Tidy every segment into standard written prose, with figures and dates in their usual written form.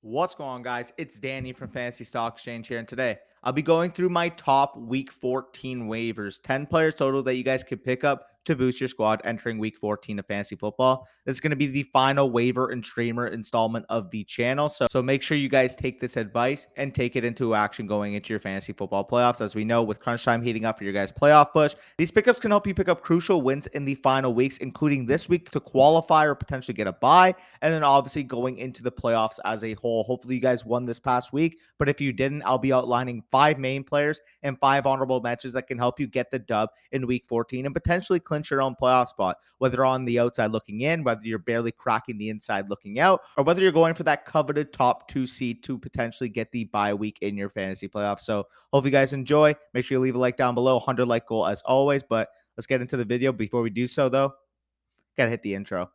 What's going on, guys? It's Danny from Fantasy Stock Exchange here, and today I'll be going through my top Week 14 waivers, 10 players total that you guys could pick up to boost your squad entering Week 14 of fantasy football. This is going to be the final waiver and streamer installment of the channel, so make sure you guys take this advice and take it into action going into your fantasy football playoffs. As we know, with crunch time heating up for your guys' playoff push, these pickups can help you pick up crucial wins in the final weeks, including this week to qualify or potentially get a bye, and then obviously going into the playoffs as a whole. Hopefully you guys won this past week, but if you didn't, I'll be outlining 5 main players and 5 honorable mentions that can help you get the dub in week 14 and potentially clinch your own playoff spot, whether on the outside looking in, whether you're barely cracking the inside looking out, or whether you're going for that coveted top 2 seed to potentially get the bye week in your fantasy playoffs. So hope you guys enjoy. Make sure you leave a like down below, 100 like goal as always, but let's get into the video. Before we do so though, gotta hit the intro.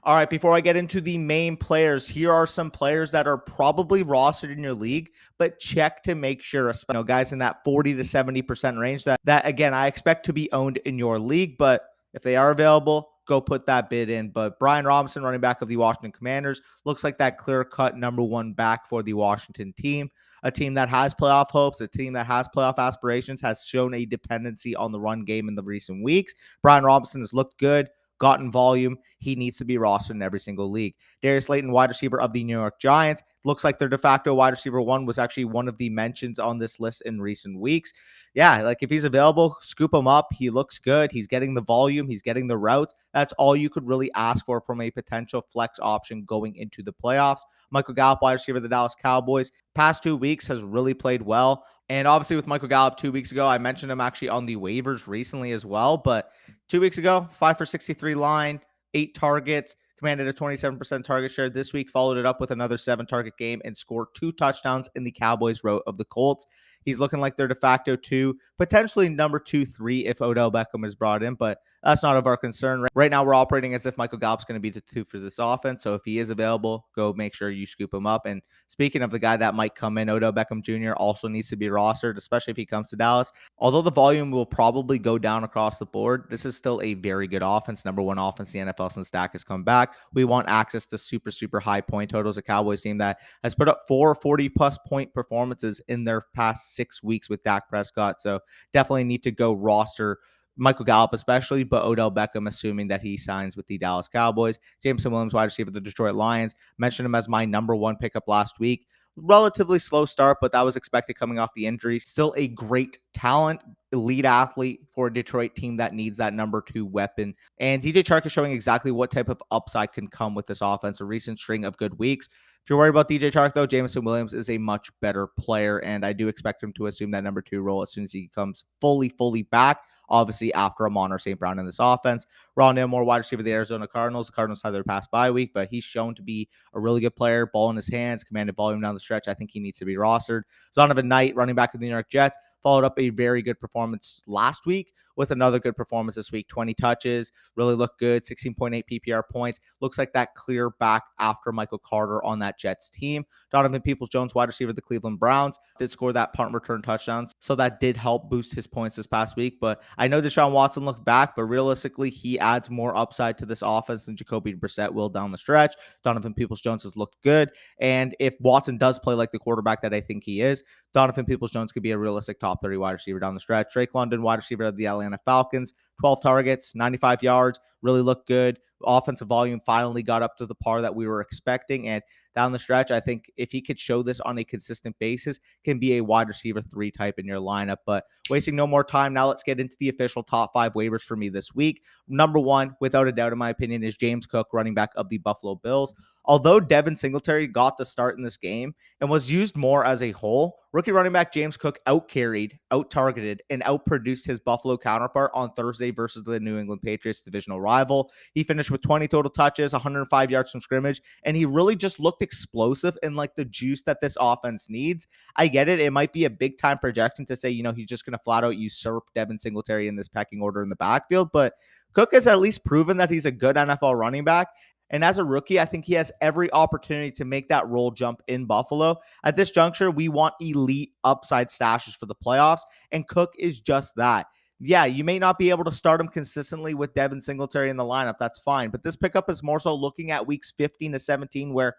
All right, before I get into the main players, here are some players that are probably rostered in your league, but check to make sure, guys in that 40 to 70% range that again, I expect to be owned in your league, but if they are available, go put that bid in. But Brian Robinson, running back of the Washington Commanders, looks like that clear-cut number one back for the Washington team. A team that has playoff hopes, a team that has playoff aspirations, has shown a dependency on the run game in the recent weeks. Brian Robinson has looked good, gotten volume. He needs to be rostered in every single league. Darius Slayton, wide receiver of the New York Giants, looks like their de facto wide receiver one was actually one of the mentions on this list in recent weeks. Yeah, like if he's available, scoop him up. He looks good. He's getting the volume. He's getting the routes. That's all you could really ask for from a potential flex option going into the playoffs. Michael Gallup, wide receiver of the Dallas Cowboys, past 2 weeks has really played well. And obviously with Michael Gallup 2 weeks ago, I mentioned him actually on the waivers recently as well. But 2 weeks ago, 5 for 63 line, 8 targets, commanded a 27% target share. This week followed it up with another 7-target game and scored 2 touchdowns in the Cowboys' rout of the Colts. He's looking like their de facto 2, potentially number 2, 3 if Odell Beckham is brought in, but that's not of our concern. Right now, we're operating as if Michael Gallup's going to be the 2 for this offense. So if he is available, go make sure you scoop him up. And speaking of the guy that might come in, Odell Beckham Jr. also needs to be rostered, especially if he comes to Dallas. Although the volume will probably go down across the board, this is still a very good offense. Number 1 offense in the NFL since Dak has come back. We want access to super, super high point totals. A Cowboys team that has put up 4 40-plus point performances in their past 6 weeks with Dak Prescott. So definitely need to go roster Michael Gallup especially, but Odell Beckham, assuming that he signs with the Dallas Cowboys. Jameson Williams, wide receiver of the Detroit Lions, mentioned him as my number 1 pickup last week. Relatively slow start, but that was expected coming off the injury. Still a great talent, elite athlete for a Detroit team that needs that number 2 weapon. And DJ Chark is showing exactly what type of upside can come with this offense. A recent string of good weeks. If you're worried about DJ Chark, though, Jameson Williams is a much better player, and I do expect him to assume that number 2 role as soon as he comes fully back. Obviously, after Amon St. Brown in this offense. Rondale Moore, wide receiver of the Arizona Cardinals. The Cardinals had their past bye week, but he's shown to be a really good player. Ball in his hands, commanded volume down the stretch. I think he needs to be rostered. Zonovan Knight, running back of the New York Jets, followed up a very good performance last week with another good performance this week. 20 touches, really looked good, 16.8 PPR points. Looks like that clear back after Michael Carter on that Jets team. Donovan Peoples-Jones, wide receiver of the Cleveland Browns, did score that punt return touchdown, so that did help boost his points this past week. But I know Deshaun Watson looked back, but realistically, he adds more upside to this offense than Jacoby Brissett will down the stretch. Donovan Peoples-Jones has looked good, and if Watson does play like the quarterback that I think he is, Donovan Peoples-Jones could be a realistic top 30 wide receiver down the stretch. Drake London, wide receiver of the Atlanta Falcons, 12 targets, 95 yards, really looked good. Offensive volume finally got up to the par that we were expecting, and down the stretch, I think if he could show this on a consistent basis, can be a wide receiver 3 type in your lineup. But wasting no more time, now let's get into the official top 5 waivers for me this week. Number 1, without a doubt, in my opinion, is James Cook, running back of the Buffalo Bills. Although Devin Singletary got the start in this game and was used more as a whole, rookie running back James Cook out-carried, out-targeted, and outproduced his Buffalo counterpart on Thursday versus the New England Patriots divisional rival. He finished with 20 total touches, 105 yards from scrimmage, and he really just looked explosive and like the juice that this offense needs. I get it. It might be a big-time projection to say, he's just going to flat-out usurp Devin Singletary in this pecking order in the backfield, but Cook has at least proven that he's a good NFL running back. And as a rookie, I think he has every opportunity to make that role jump in Buffalo. At this juncture, we want elite upside stashes for the playoffs, and Cook is just that. Yeah, you may not be able to start him consistently with Devin Singletary in the lineup. That's fine. But this pickup is more so looking at weeks 15 to 17, where,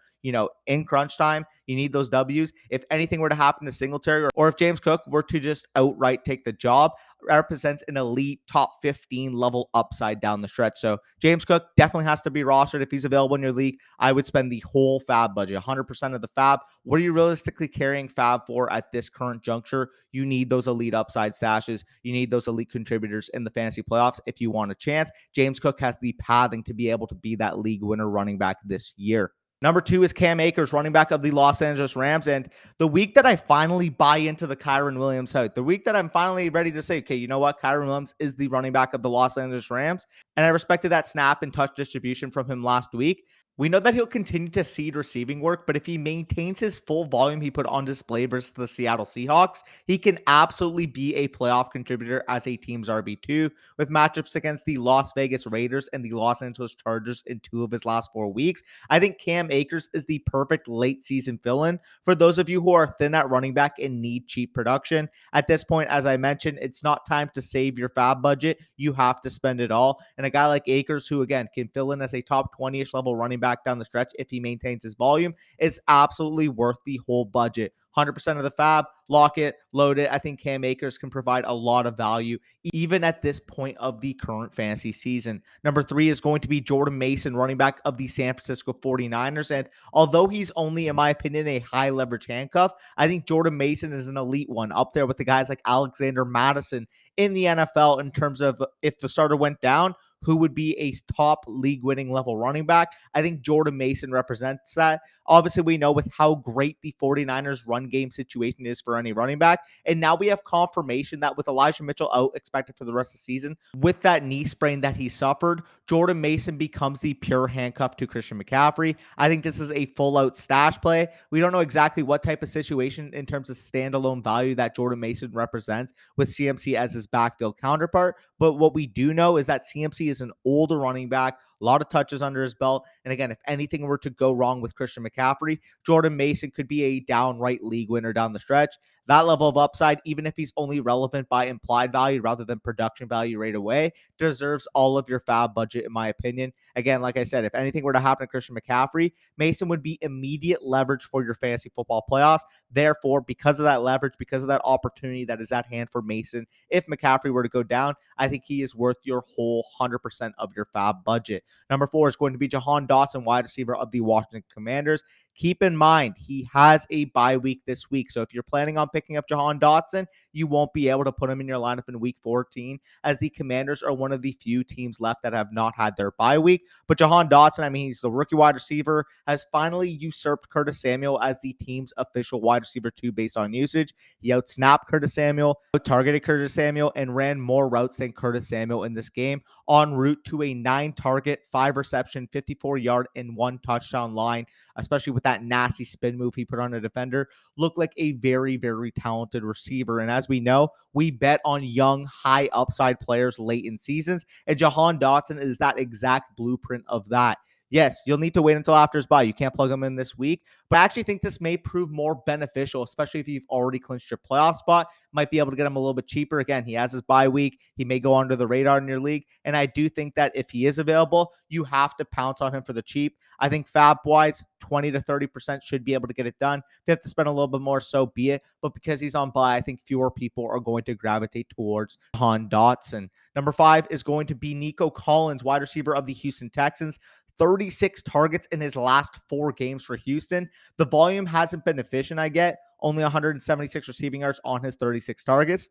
in crunch time, you need those W's. If anything were to happen to Singletary, or if James Cook were to just outright take the job, represents an elite top 15 level upside down the stretch. So James Cook definitely has to be rostered. If he's available in your league, I would spend the whole fab budget, 100% of the fab. What are you realistically carrying fab for at this current juncture? You need those elite upside stashes. You need those elite contributors in the fantasy playoffs if you want a chance. James Cook has the pathing to be able to be that league winner running back this year. Number 2 is Cam Akers, running back of the Los Angeles Rams. And the week that I finally buy into the Kyren Williams hype, the week that I'm finally ready to say, okay, you know what? Kyren Williams is the running back of the Los Angeles Rams. And I respected that snap and touch distribution from him last week. We know that he'll continue to seed receiving work, but if he maintains his full volume he put on display versus the Seattle Seahawks, he can absolutely be a playoff contributor as a team's RB2 with matchups against the Las Vegas Raiders and the Los Angeles Chargers in 2 of his last 4 weeks. I think Cam Akers is the perfect late season fill-in for those of you who are thin at running back and need cheap production. At this point, as I mentioned, it's not time to save your fab budget. You have to spend it all. And a guy like Akers, who again can fill in as a top 20-ish level running back down the stretch if he maintains his volume, is absolutely worth the whole budget. 100% of the fab, lock it, load it. I think Cam Akers can provide a lot of value even at this point of the current fantasy season. Number 3 is going to be Jordan Mason, running back of the San Francisco 49ers. And although he's only, in my opinion, a high leverage handcuff, I think Jordan Mason is an elite one, up there with the guys like Alexander Madison in the NFL in terms of if the starter went down, who would be a top league winning level running back. I think Jordan Mason represents that. Obviously, we know with how great the 49ers run game situation is for any running back. And now we have confirmation that with Elijah Mitchell out expected for the rest of the season, with that knee sprain that he suffered, Jordan Mason becomes the pure handcuff to Christian McCaffrey. I think this is a full out stash play. We don't know exactly what type of situation in terms of standalone value that Jordan Mason represents with CMC as his backfield counterpart. But what we do know is that CMC is an older running back, a lot of touches under his belt. And again, if anything were to go wrong with Christian McCaffrey, Jordan Mason could be a downright league winner down the stretch. That level of upside, even if he's only relevant by implied value rather than production value right away, deserves all of your fab budget, in my opinion. Again, like I said, if anything were to happen to Christian McCaffrey, Mason would be immediate leverage for your fantasy football playoffs. Therefore, because of that leverage, because of that opportunity that is at hand for Mason, if McCaffrey were to go down, I think he is worth your whole 100% of your fab budget. Number 4 is going to be Jahan Dotson, wide receiver of the Washington Commanders. Keep in mind, he has a bye week this week. So if you're planning on picking up Jahan Dotson, you won't be able to put him in your lineup in week 14, as the Commanders are one of the few teams left that have not had their bye week. But Jahan Dotson, I mean, he's the rookie wide receiver, has finally usurped Curtis Samuel as the team's official wide receiver 2 based on usage. He outsnapped Curtis Samuel, targeted Curtis Samuel, and ran more routes than Curtis Samuel in this game, en route to a 9-target, 5-reception, 54-yard, and 1 touchdown line, especially with that nasty spin move he put on a defender. Looked like a very, very talented receiver. And as we know, we bet on young, high upside players late in seasons, and Jahan Dotson is that exact blueprint of that. Yes, you'll need to wait until after his bye. You can't plug him in this week, but I actually think this may prove more beneficial, especially if you've already clinched your playoff spot. Might be able to get him a little bit cheaper. Again, he has his bye week. He may go under the radar in your league, and I do think that if he is available, you have to pounce on him for the cheap. I think fab-wise, 20 to 30% should be able to get it done. If you have to spend a little bit more, so be it. But because he's on bye, I think fewer people are going to gravitate towards Jahan Dotson. Number 5 is going to be Nico Collins, wide receiver of the Houston Texans. 36 targets in his last 4 games for Houston. The volume hasn't been efficient, I get. Only 176 receiving yards on his 36 targets.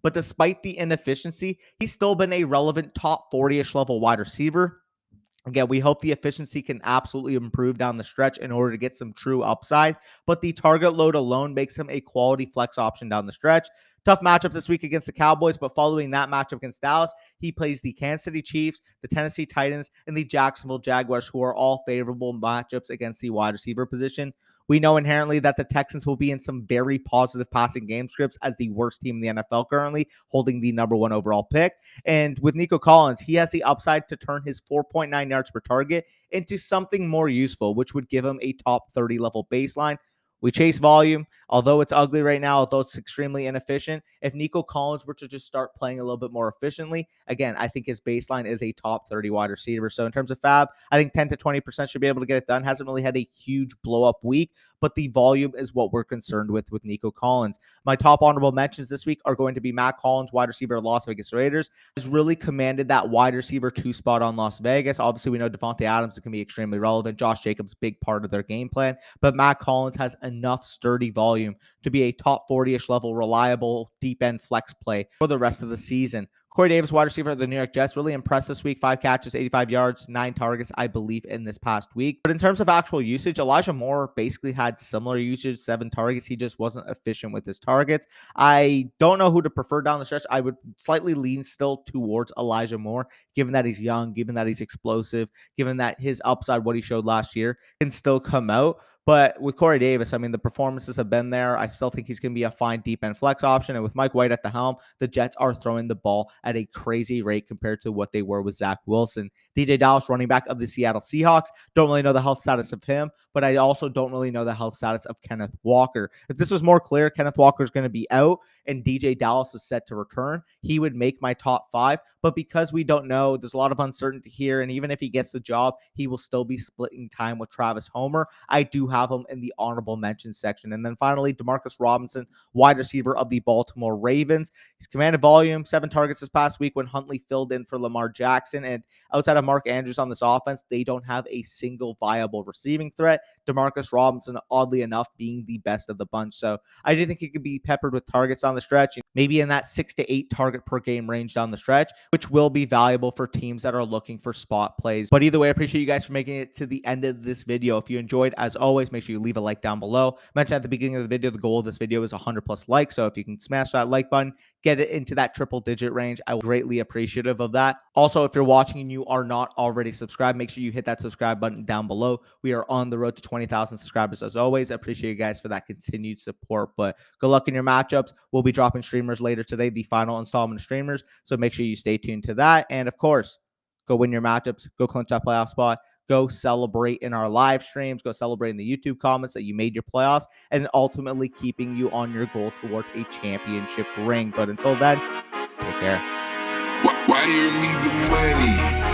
But despite the inefficiency, he's still been a relevant top 40-ish level wide receiver. Again, we hope the efficiency can absolutely improve down the stretch in order to get some true upside, but the target load alone makes him a quality flex option down the stretch. Tough matchup this week against the Cowboys, but following that matchup against Dallas, he plays the Kansas City Chiefs, the Tennessee Titans, and the Jacksonville Jaguars, who are all favorable matchups against the wide receiver position. We know inherently that the Texans will be in some very positive passing game scripts as the worst team in the NFL currently, holding the number 1 overall pick. And with Nico Collins, he has the upside to turn his 4.9 yards per target into something more useful, which would give him a top 30 level baseline. We chase volume, although it's ugly right now, although it's extremely inefficient. If Nico Collins were to just start playing a little bit more efficiently, again, I think his baseline is a top 30 wide receiver. So in terms of fab, I think 10 to 20% should be able to get it done. Hasn't really had a huge blow up week, but the volume is what we're concerned with Nico Collins. My top honorable mentions this week are going to be Matt Collins, wide receiver of Las Vegas Raiders. Has really commanded that wide receiver 2 spot on Las Vegas. Obviously, we know Devontae Adams can be extremely relevant. Josh Jacobs, big part of their game plan, but Matt Collins has enough sturdy volume to be a top 40-ish level, reliable, deep end flex play for the rest of the season. Corey Davis, wide receiver of the New York Jets, really impressed this week. 5 catches, 85 yards, 9 targets, I believe, in this past week. But in terms of actual usage, Elijah Moore basically had similar usage, 7 targets. He just wasn't efficient with his targets. I don't know who to prefer down the stretch. I would slightly lean still towards Elijah Moore, given that he's young, given that he's explosive, given that his upside, what he showed last year, can still come out. But with Corey Davis, I mean, the performances have been there. I still think he's going to be a fine deep end flex option. And with Mike White at the helm, the Jets are throwing the ball at a crazy rate compared to what they were with Zach Wilson. DJ Dallas, running back of the Seattle Seahawks. Don't really know the health status of him, but I also don't really know the health status of Kenneth Walker. If this was more clear, Kenneth Walker is going to be out and DJ Dallas is set to return, he would make my top 5. But because we don't know, there's a lot of uncertainty here. And even if he gets the job, he will still be splitting time with Travis Homer. I do have him in the honorable mentions section. And then finally, Demarcus Robinson, wide receiver of the Baltimore Ravens. He's commanded volume, 7 targets this past week when Huntley filled in for Lamar Jackson. And outside of Mark Andrews on this offense, they don't have a single viable receiving threat. Demarcus Robinson, oddly enough, being the best of the bunch. So I do think he could be peppered with targets on the stretch, maybe in that 6 to 8 target per game range down the stretch, which will be valuable for teams that are looking for spot plays. But either way, I appreciate you guys for making it to the end of this video. If you enjoyed, as always, make sure you leave a like down below. I mentioned at the beginning of the video, the goal of this video is 100 plus likes. So if you can smash that like button, get it into that triple digit range, I will greatly appreciative of that. Also, if you're watching and you are not already subscribed, make sure you hit that subscribe button down below. We are on the road to 20,000 subscribers as always. I appreciate you guys for that continued support. But good luck in your matchups. We'll be dropping streamers later today, the final installment of streamers. So make sure you stay tuned to that. And of course, go win your matchups. Go clinch that playoff spot. Go celebrate in our live streams. Go celebrate in the YouTube comments that you made your playoffs, and ultimately keeping you on your goal towards a championship ring. But until then, take care. Wire me the money.